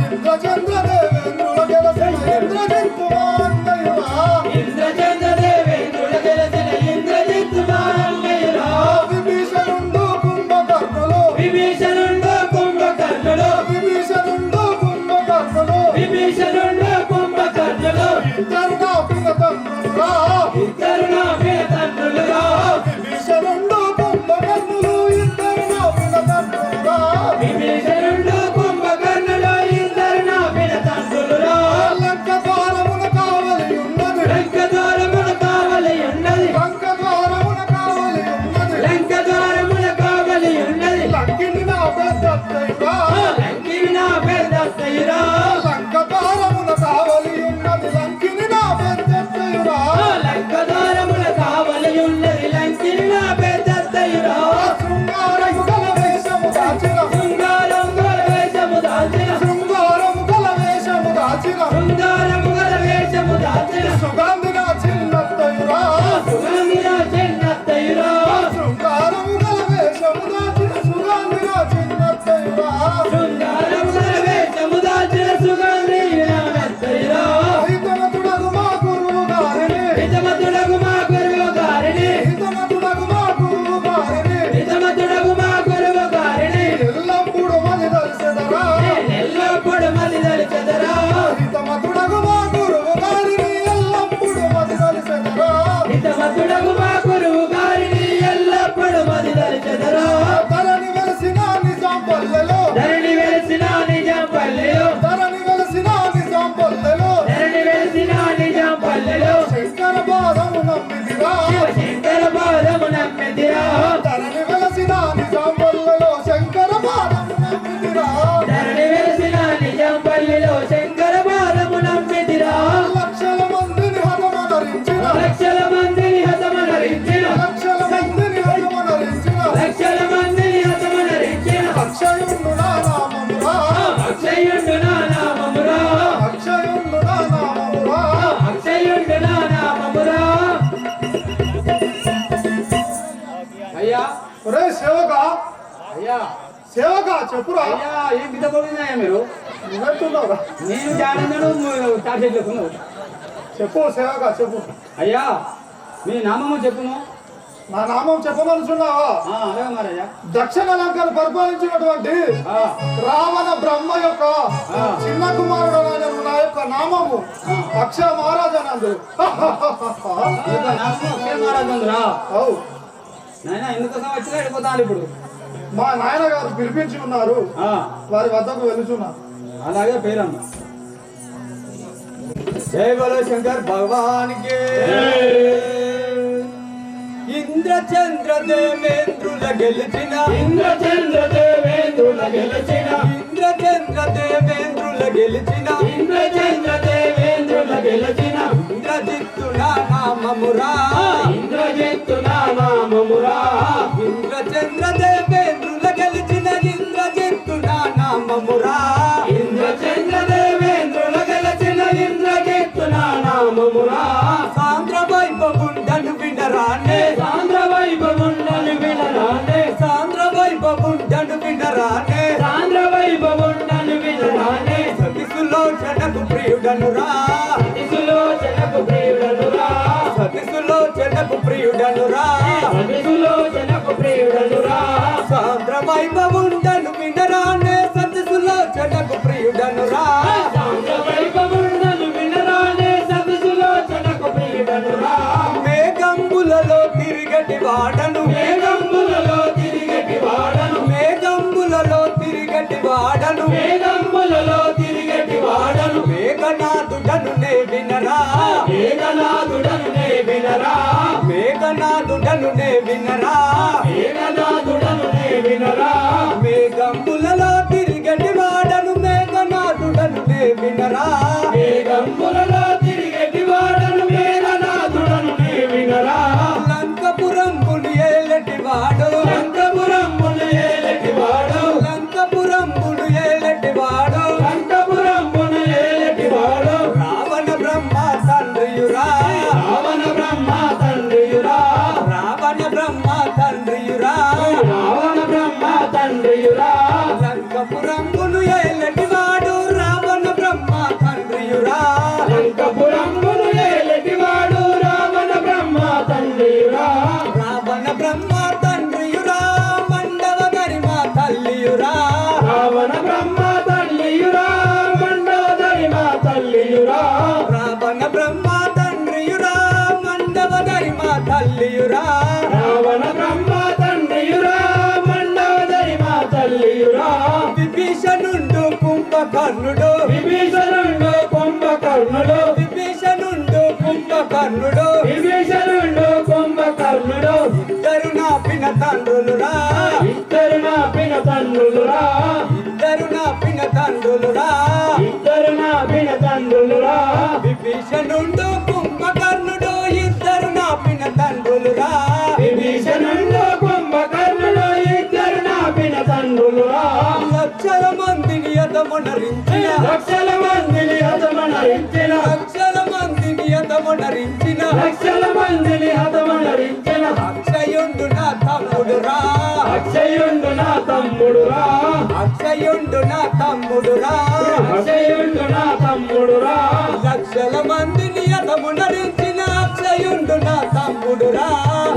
ఇంద్రచంద్ర దేవేంద్రుల గెలసిన ఇంద్రజిత్తు మాన్నయురా ఇంద్రచంద్ర దేవేంద్రుల గెలిచిన ఇంద్రజిత్తు మాన్నయుడా విభీషణుండు కుంభకర్ణులు విభీషణుండు కుంభకర్ణుడు విభీషణుండు కుంభకర్ణులు విభీషణుండు కుంభకర్ణుడు ఇద్దరు నా పినతండ్రులురా ఇద్దరు నా పినతండ్రులుగా విభీషణుండు కుంభకర్ణులు ఇద్దరు నా పినతండ్రులురా విభీషణుండు కుంభకర్ణుడు ఇద్దరు నా పినతండ్రులురా లంక ద్వారమున కావలి ఉన్నది లంక ద్వారమున కావలి ఉన్నది లంక ద్వారమున కావలి ఉన్నది లంక ద్వారమున కావలి ఉన్నది లంకిని నా పెద్దయ్యా లంకిని నా పెద్దయ్యరా లంక ద్వారమున కావలి ఉన్నది లంకిని నా పెద్దయ్యా లంక ద్వారమున కావలి ఉన్నది లంకిని నా పెద్దయ్యరా నమ్మితిరా ధరణి వెలసిన నిజాంపల్లిలో శంకర పాదము నమ్మితిరా ధరణి వెలసిన నిజాంపల్లిలో శంకర పాదము నమ్మితిరా లక్షల మందిని హతమనరించిన లక్షల మందిని హతమనరించిన లక్షల మందిని హతమనరించిన లక్షల మందిని హతమనరించిన అక్షయుండు నా నామమురా అక్షయుండు నా నామమురా అక్షయుండు నా నామమురా అక్షయుండు నా నామమురా అయ్యా ఒరే సేవక అయ్యా సేవక చెప్పురా అయ్యా ఏం బిడ్డ పోతున్నాయా మీరు నువ్వెట్టున్నావురా నేను జానందను టార్గెట్ లేకున్నావు చెప్పు సేవక చెప్పు అయ్యా మీ నామము చెప్పును నా నామం చెప్పమనుచున్నావా అలాగే మరయ్యా దక్షిణ లంకను పరిపాలించినటువంటి రావణ బ్రహ్మ యొక్క చిన్న కుమారుడు నా యొక్క నామము అక్ష మహారాజానందు మహారాజంద్రా అవు నాయన ఎందుకోసం వచ్చినా వెళ్ళిపోతాను ఇప్పుడు మా నాయన గారు పిలిపించి ఉన్నారు వారి వద్దకు వెళుచున్నారు అలాగే పేరమ్మ జై బలో శంకర్ భగవాన్ కి ఇంద్రచంద్ర దేవేంద్రుల గెలిచిన ఇంద్రచంద్ర దేవేంద్రుల గెలిచిన ఇంద్రచంద్ర దేవేంద్రుల గెలిచిన ఇంద్రచంద్ర దేవేంద్రుల గెలిచిన ఇంద్రజిత్తు నా నామమురా ఇంద్రజిత్తు నా నామమురా ఇంద్రచంద్ర దేవేంద్రుల గెలిచిన ఇంద్రజిత్తు నా నామమురా ఇంద్రచంద్ర దేవేంద్రుల గెలిచిన ఇంద్రజిత్తు నా నామమురా సాంద్ర వైభవుండను వినరానే సాంద్ర వైభవుండను వినరానే సాంద్ర వైభవుండను వినరానే సాంద్ర వైభవుండను వినరానే సతిసులోచనకు ప్రియుడనురా సతిసులోచనకు ప్రియుడనురా సతిసులోచనకు ప్రియుడనురా సతిసులోచనకు ప్రియుడనురా సాంద్ర వైభవుండను వినరానే సతిసులోచనకు ప్రియుడనురా సాంద్ర వైభవుండను వినరానే సతిసులోచనకు ప్రియుడనురా మేఘంబులలో తిరిగటి వాడను మేఘంబులలో తిరిగటి వాడను మేఘంబులలో తిరిగటి వాడను మేఘంబులలో తిరిగటి వాడను మేఘనాథుడను నే వినరా మేఘనాథుడను నే వినరా మేఘనాథుడను నే వినరా మేఘనాథుడను నే వినరా మేఘంబులలో తిరిగటి వాడను మేఘనాథుడను నే వినరా మేఘంబులలో తిరిగటి వాడను మేఘనాథుడను నే వినరా లంకపురంబులు ఏలటి వాడు లంకపురంబులు ఏలటి వాడు లంకపురంబులు ఏలటి వాడు లంకపురంబులు ఏలటి వాడు రావణ బ్రహ్మ తండ్రియురా రావణ బ్రహ్మ తండ్రియురా రావణ బ్రహ్మ తండ్రియురా రావణ బ్రహ్మ తండ్రియురా లంకపురంబులు ఏలటి వాడు రావణ బ్రహ్మ తండ్రియురా లంకపురంబులు ఏలటి వాడు రావణ బ్రహ్మ తండ్రియురా రావణ బ్రహ్మ తండ్రియురా మండవ గరిమ తల్లియురా రావణ బ్రహ్మ తల్లియురా మండవ గరిమ తల్లియురా రావణ బ్రహ్మ తండ్రియురా మండవ గరిమ తల్లియురా రావణ బ్రహ్మ తండ్రియురా మండవ గరిమ తల్లియురా విభీషణుండు కుంభకర్ణుడు విభీషణుండు కుంభకర్ణుడు విభీషణుండు కుంభకర్ణుడు విభీషణుండు కుంభకర్ణుడు ఇద్దరు నా పిన తండ్రులురా ఇద్దరు నా పిన తండ్రులురా ఇద్దరు నా పిన తండ్రులురా ఇద్దరు నా పిన తండ్రులురా విభీషణుండు కుంభకర్ణుడు ఇద్దరు నా పిన తండ్రులురా విభీషణుండు కుంభకర్ణుడు ఇద్దరు నా పిన తండ్రులురా లక్షల మందిని హతమనరించిన లక్షల మందిని హతమనరించిన లక్షల మందిని హతమనరించిన లక్షల మందిని హతమనరించిన అక్షయుండు నా తమ్ముడురా అక్షయుండు నా తమ్ముడురా అక్షయుండు నా తమ్ముడురా అక్షయుండు నా తమ్ముడురా లక్షల మందిని హతమనరించిన అక్షయుండు నా తమ్ముడురా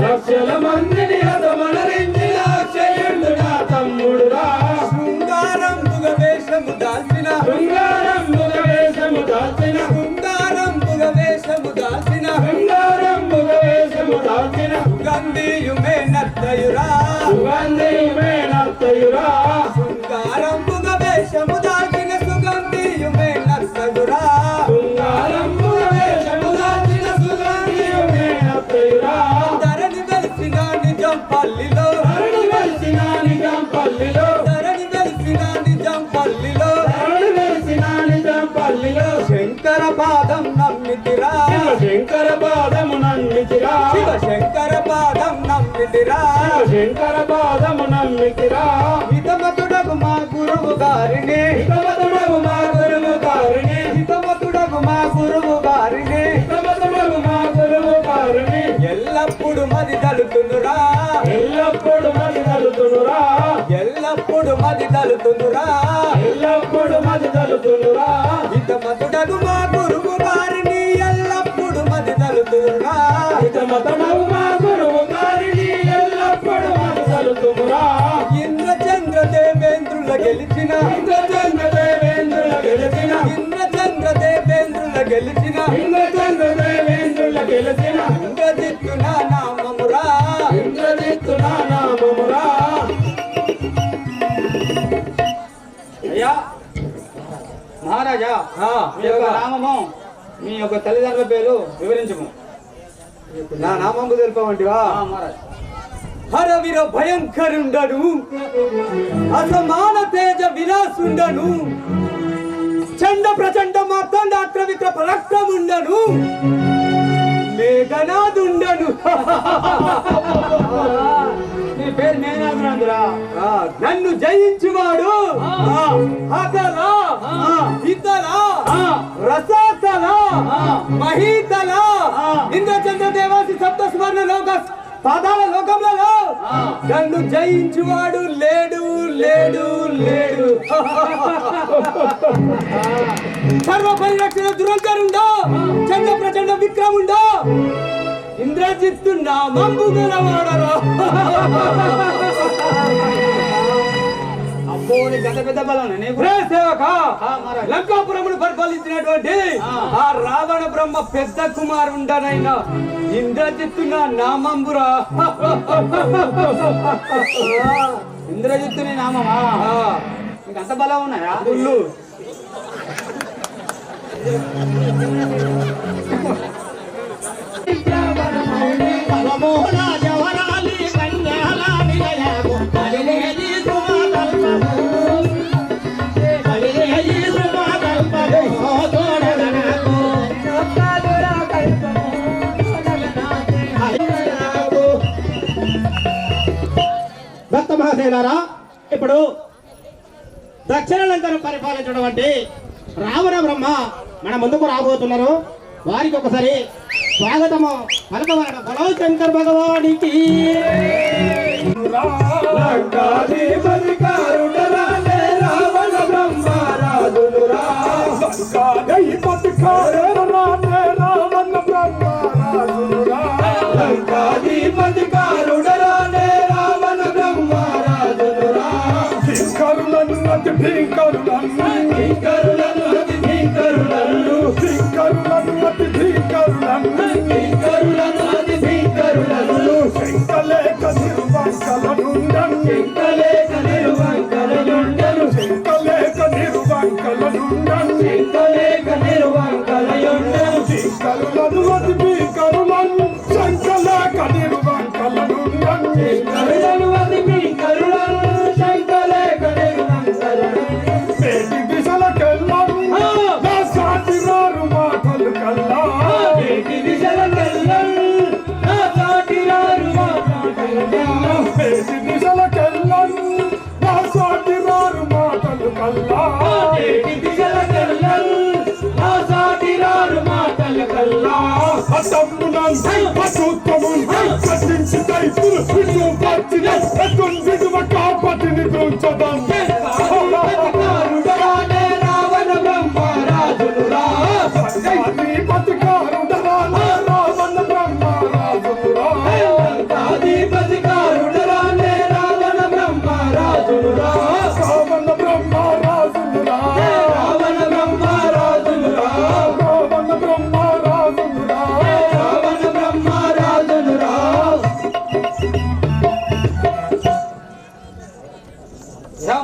లక్షల మందిని హతమనరించిన అక్షయుండు నా తమ్ముడురా శృంగారంబుగ వేషము దాల్చిన శృంగారంబుగ వేషము దాల్చిన శృంగారంబుగ వేషము దాల్చిన శృంగారంబుగ వేషము దాల్చిన సుగంధియుమే నత్తయురా సుగంధియుమే నత్తయురా శృంగారంబుగ వేషము దాల్చిన సుగంధియుమే నత్తయురా శృంగారంబుగ వేషము దాల్చిన సుగంధియుమే నత్తయురా ధరణి వెలిసిన నిజం నమ్మితిరా శంకర పాదము నమ్మితిరా హితమతుడగు మా గురువు గారిని హితమతుడగు మా గురువు గారిని హితమతుడగు మా గురువు గారిని హితమతుడగు మా గురువు గారిని ఎల్లప్పుడు మది తలుతునురా ఎల్లప్పుడు మది తలుతునురా ఎల్లప్పుడు మది తలుతునురా ఎల్లప్పుడు మది తలుతునురా హితమతుడగు మా గురువు గారిని ఎల్లప్పుడు మది తలుతునురా హితమతుడగు మా గురువు గారిని ఎల్లప్పుడు మది తలుతునురా ఇంద్రచంద్ర దేవేంద్రుల గెలిచిన ఇంద్రచంద్ర దేవేంద్రుల గెలిచిన ఇంద్రచంద్ర దేవేంద్రుల గెలిచిన ఇంద్రచంద్ర దేవేంద్రుల గెలిచిన ఇంద్రజిత్తు నా నామమురా ఇంద్రజిత్తు నా నామమురా. అయ్యా మహారాజా మీ యొక్క నామము మీ యొక్క తల్లిదండ్రుల పేరు వివరించము. నా నామము తెలుపమంటివా? మహారాజ్ హరవీర భయంకరుండను అసమాన తేజ విలాసుండను చండ ప్రచండ మార్తాండాత్ర విక్ర పరాక్రముండను మేఘనాదుండను. నీ పేరు మేఘనాదురా. నన్ను జయించువాడు అతల ఇతల రసాతల మహీతల ఇంద్రచంద్ర దేవాసి సప్త సువర్ణ లోక పాదాల లోకములలో నన్ను జయించువాడు లేడు లేడు లేడు. సర్వ పరిరక్షణ దురంకరుండో చంద్ర ప్రచండ విక్రముండో ఇంద్రజిత్తు నామంబు గలవాడరా. అబ్బో నీ గత పెద్ద బలం సేవక లంకాపురమును పరిపాలించినటువంటి ఆ రావణ బ్రహ్మ పెద్ద కుమారుండనైన ఇంద్రజిత్తు నా నామంబురా. ఇంద్రజిత్తు నీ నామమా? నీకు అంత బలం ఉన్నాయా? భక్త మహాశైలారా, ఇప్పుడు దక్షిణ లంకను పరిపాలించినటువంటి రావణ బ్రహ్మ మన ముందుకు రాబోతున్నారు. వారికి ఒకసారి స్వాగతము పలకవలన. బలో శంకర్ భగవానికి. లంకాధిపతికారుడరానే రావణ బ్రహ్మరాజులురా. లంకాధిపతికారుడరానే రావణ బ్రహ్మరాజులురా. లంకాధిపతికారుడరానే రావణ బ్రహ్మరాజులురా. కింకరులను అతి భీకరులను కింకరులను అతి భీకరులను కింకరులను అతి భీకరులను కింకరులను అతి భీకరులను శంకలేక నిర్వంకలనుండను శంకలేక నిర్వంకలయుండను శంకలేక నిర్వంకలనుండను శంకలేక నిర్వంకలయుండను కింకరులను అతి భీకరులను శంకలేక నిర్వంకలనుండను శంకరులను అతి భీకరులను శంకలేక నిర్వంకలను మేటి దిశలకెళ్ళను నా సాటిరారు మాటలు కల్లా మేటి దిశలకెళ్ళను నా సాటిరారు మాటలు కల్లా మేటి దిశలకెళ్ళను నా సాటిరారు మాటలు కల్లా మేటి దిశలకెళ్ళను నా సాటిరారు మాటలు కల్లా అతమ్మునం అసూత్రముం కట్టించి దైతులు విడు పట్టిన ఎదున్ విడువ కాపటిని దూచదం రావణ బ్రహ్మరాజులురా. లంకాధిపతికారుడరానే రావణ బ్రహ్మరాజులురా. లంకాధిపతికారుడరానే రావణ బ్రహ్మరాజులురా. రావణ బ్రహ్మరాజులురా. రావణ బ్రహ్మరాజులురా. రావణ బ్రహ్మరాజులురా. రావణ బ్రహ్మరాజులురా.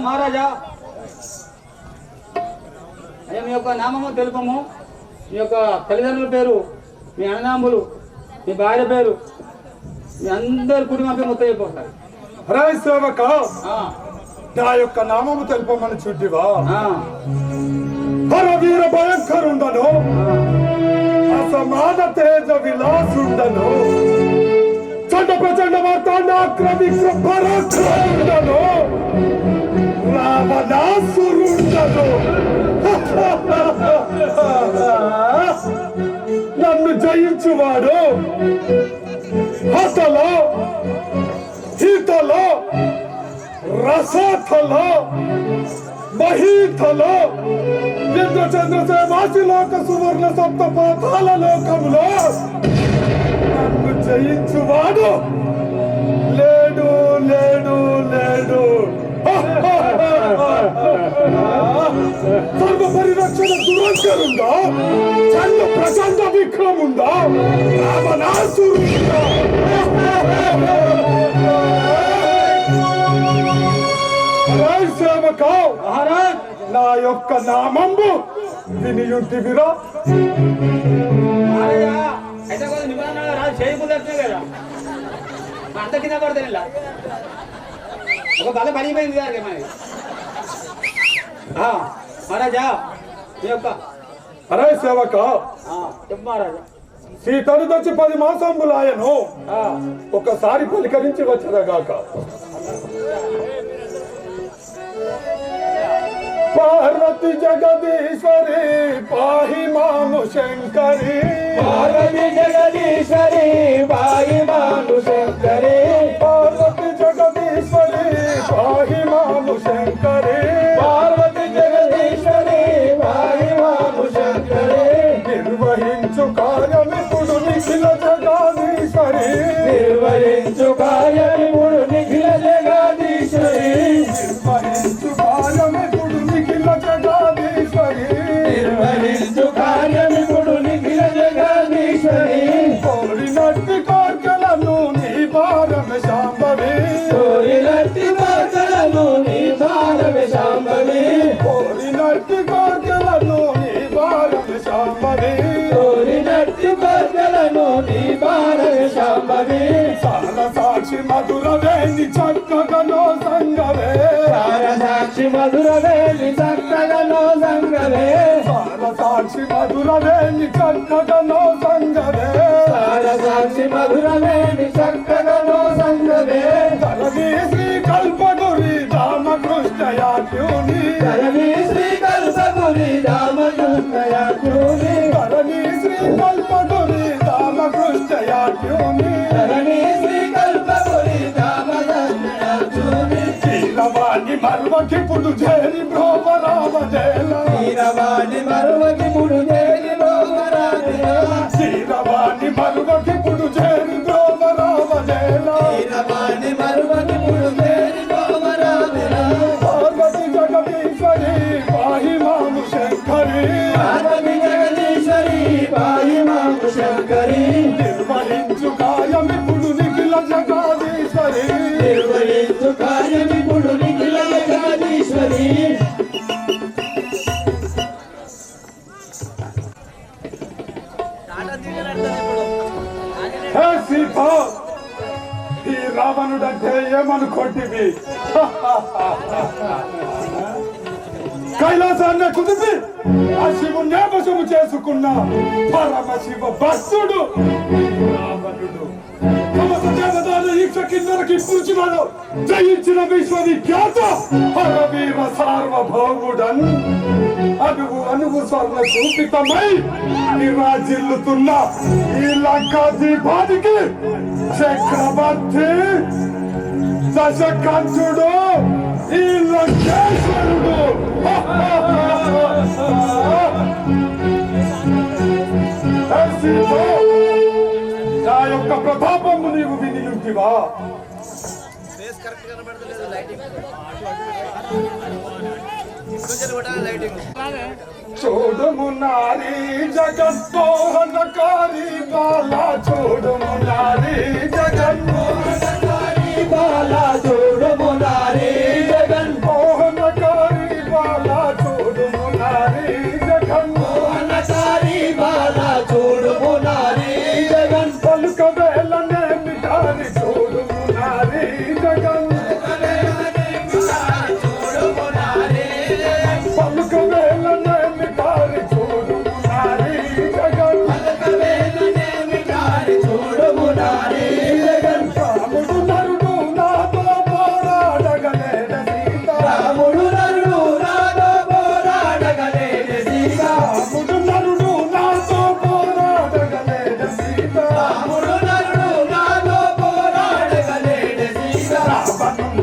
మహారాజా అయ్యా మీ యొక్క నామము తెలుపము. మీ యొక్క తల్లిదండ్రుల పేరు, మీ అన్నదమ్ములు, మీ భార్య పేరు, మీ అందరి కుటుంబం మొత్తం అయిపోతారు. హరాయ్ సేవక, నా యొక్క నామము తెలుపమని చుట్టివా? హరవీర భయంకరుండను అసమాన తేజ విలాసుండను చండ ప్రచండ మార్తాండ పరాక్రమించను రావణాసురుండను నన్ను జయించువాడు హతలో హితలో రసథలో మహీథలో చంద్రసేవాసిలోక సువర్ణ సప్త పాతాల లోకంలో నన్ను జయించువాడు లేడు లేడు లేడు సర్వ పరిరక్షణ దురంకరుందా చంద్ర ప్రచండ విక్రముందా రావణాసురుందా సేవక నా యొక్క నామంబు వినియుంటివిరా అయితే నిబంధన రాదు చేయకూడదు కదా అంత కింద పడతాను ఇలా ఒక బల పడిపోయింది గారికి మరి మహారాజా ఈ యొక్క అరే సేవక చెప్పు మహారాజా సీతను తెచ్చి 10 మాసంబులాయను ఒకసారి పలికరించి వచ్చదగాక పార్వతి జగదీశ్వరి పాహి మాము శంకరి పార్వతి జగదీశ్వరి పాహి మాము శంకరి పార్వతి జగదీశ్వరి పాహి మాము శంకరి పార్వతి జగదీశ్వరి పాహి మాము శంకరి నిర్వహించు కార్యమిప్పుడు నిఖిల జగదీశ్వరి నిర్వహించు కార్యమిప్పుడు నిఖిల జగదీశ్వరి నిర్వహించు కార్యమిప్పుడు నిఖిల జగదీశ్వరి నిర్వహించు కార్యమిప్పుడు నిఖిల జగదీశ్వరి కోరినట్టి కోర్కెలను నీ భారమ శాంభవి కోరినట్టి కోర్కెలను నీ భారమ శాంభవి కోరినట్టి కోర్కెలను నీ భారమ శాంభవి కోరినట్టి కోర్కెలను నీ భారమ శాంభవి సార సాక్షి మధురవేణి చక్కగనో సంగవే సార సాక్షి మధురవేణి చక్కగనో సంగవే సార సాక్షి మధురవేణి చక్కగనో సంగవే సార సాక్షి మధురవేణి చక్కగనో సంగవే ధరణి శ్రీ కల్పగురి రామకృష్ణయాట్యూని ధరణి శ్రీ కల్పగురి రామకృష్ణయాట్యూని ధరణి శ్రీ కల్పగురి రామకృష్ణయాట్యూని ధరణి శ్రీ కల్పగురి రామకృష్ణయాట్యూని చీరవాణి మర్వకిప్పుడు చేరి భ్రోమరామజేల వీరవాణి మరువకిప్పుడు చేరి భోగరాజేల చీరవాణి మర్వకిప్పుడు చేరి భ్రోమరామజేల వీరవాణి మరువకిప్పుడు చేరి భోగరాజేల పార్వతి జగదీశ్వరి పాహి మాము శంకరి పార్వతి జగదీశ్వరి పాహి మాము శంకరి నిర్వహించు కాయమిప్పుడు నిఖిల జగదీశ్వరి నిర్వహించు కార్యమిప్పుడు నిఖిల జగదీశ్వరి హే సీత ఈ రావణుడంటే ఏమనుకోంటివి కైలాసాన్ని కుదిపి ఆ శివుణ్ణే వశము చేసుకున్న పరమశివ భక్తుడు రావణుడు సమస్త దేవతలు ఈక్ష కిందకి పురుచున్నాడు జయించిన విశ్వవిఖ్యాత హరవీర సార్వభౌముడన్ అణువు అణువు స్వర్ణ చూపితమై విరాజిల్లుతున్న ఈ లంకా దీపానికి చక్రవర్తి దశకంఠుడు ఈ లంకేశ్వరుడు నా యొక్క ప్రతాపము నీవు వినియుంటివా చూడుము నారీ జగన్మోహనకారి బాలా చూడుము నారీ జగన్మోహనకారి బాలా చూడుము నారీ జగన్మోహనకారి బాలా చూడుము నారీ జగన్మోహనకారి బాలా చూడుము నారీ జగన్ పలుక వేలనేమి కాని చూడుము నారీ జగన్ పలుక వేలనేమి కాని చూడుము నారీ జగన్ చూడుము నారీ జగన్ రాముడు నరుడు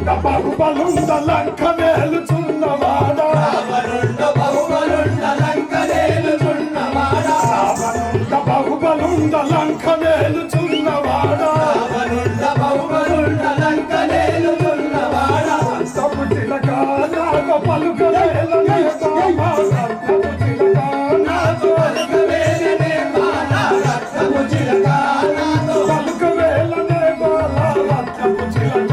రావణుండ బాహుబలుండ లంక వేలుచున్నవాడ రావణుండ బాహుబలుండ లంక వేలుచున్నవాడ రావణుండ బాహుబలుండ లంక వేలుచున్నవాడ రావణుండ బాహుబలుండ లంక వేలుచున్నవాడ రక్తపు చిలక నాగ పలుకవేలనే బామా రక్తపు చిలక నాతో పలుకవేలనే బాలా రక్తపు చిలక నాతో పలుకవేలనే బాలా రక్తపు చిలక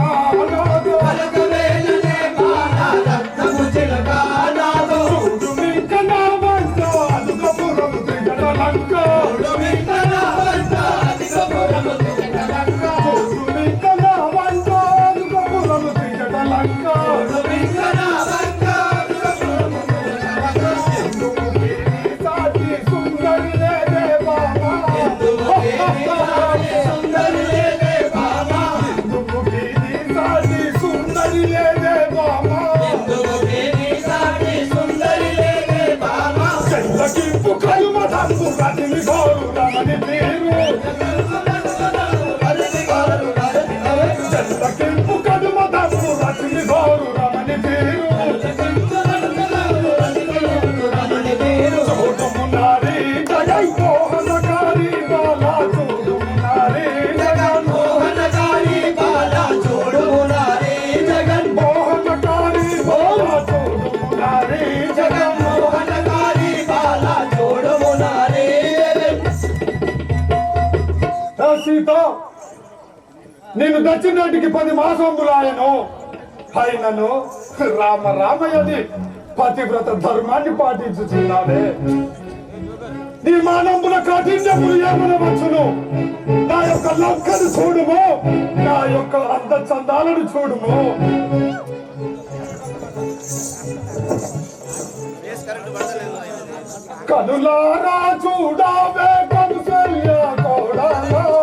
నాగ పలుకవేలనే బాలా రక్తపు చిలక నాతో చూడు మింక నా వంట అదుగపురము దిగడ లంక చూడు మింక నా వంట అదుగపురము దిగడ లంక చూడు మింక నా వంట అదుగపురము దిగడ లంక చూడు మింక నా వంట అదుగపురము దిగడ లంక ఎందుకు వీరి సాటి సుందరి లేదే బామా ఎందుకు దేవి సాటి సుందరి లేదే బామా ఎందుకు వీరి సాటి సుందరి లేదే బామా ఎందుకు దేవి సాటి సుందరి లేదే బామా చెల్లకింపు కలుమ దంపు రతిని గోరు రమణి తీరు చెల్లకింపు కలుమ దంపు రతిని గోరు రమణి తీరు చూడుమున్నారి జగన్ మోహనకారి బాలా చూడుమున్నారి జగన్ మోహనకారి బాలా చూడుమునారి జగన్ మోహనకారి బాలా చూడుమున్నారి జగన్ మోహనకారి బాలా చూడుమునారి సీత నేను దచ్చినాటికి 10 మాసములాయను అయినను రామ రామయ్యని పతివ్రత ధర్మాన్ని పాటించుచున్నాడే నీ మానవుల కాఠిన్యములు ఏమనవచ్చును నా యొక్క లంకను చూడుము నా యొక్క అంద చందాలను చూడుము కనులారా చూడావే కౌసల్య కోడలా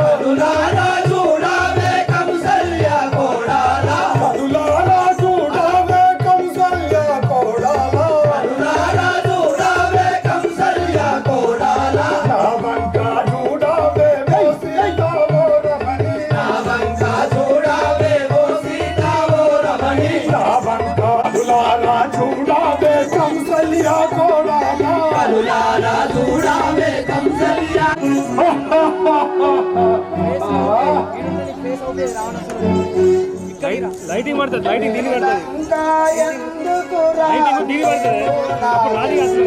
కనులారా చూడావే కౌసల్య కోడలా కనులారా చూడావే కౌసల్య కోడలా కనులారా చూడావే కౌసల్య కోడలా నా వంక చూడావే ఓ సీతావో రమణి నా వంక చూడావే ఓ సీతావో రమణి నా వంక కనులారా చూడావే కౌసల్య కోడలా కనులారా చూడావే కౌసల్య లైటింగ్ పడుతుంది లైటింగ్ దీని పడుతుంది లైటింగ్ దీని పడుతుంది అప్పుడు రాజు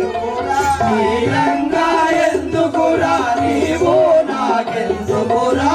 నీలంగా ఎందుకురా నీవు నాకెందుకురా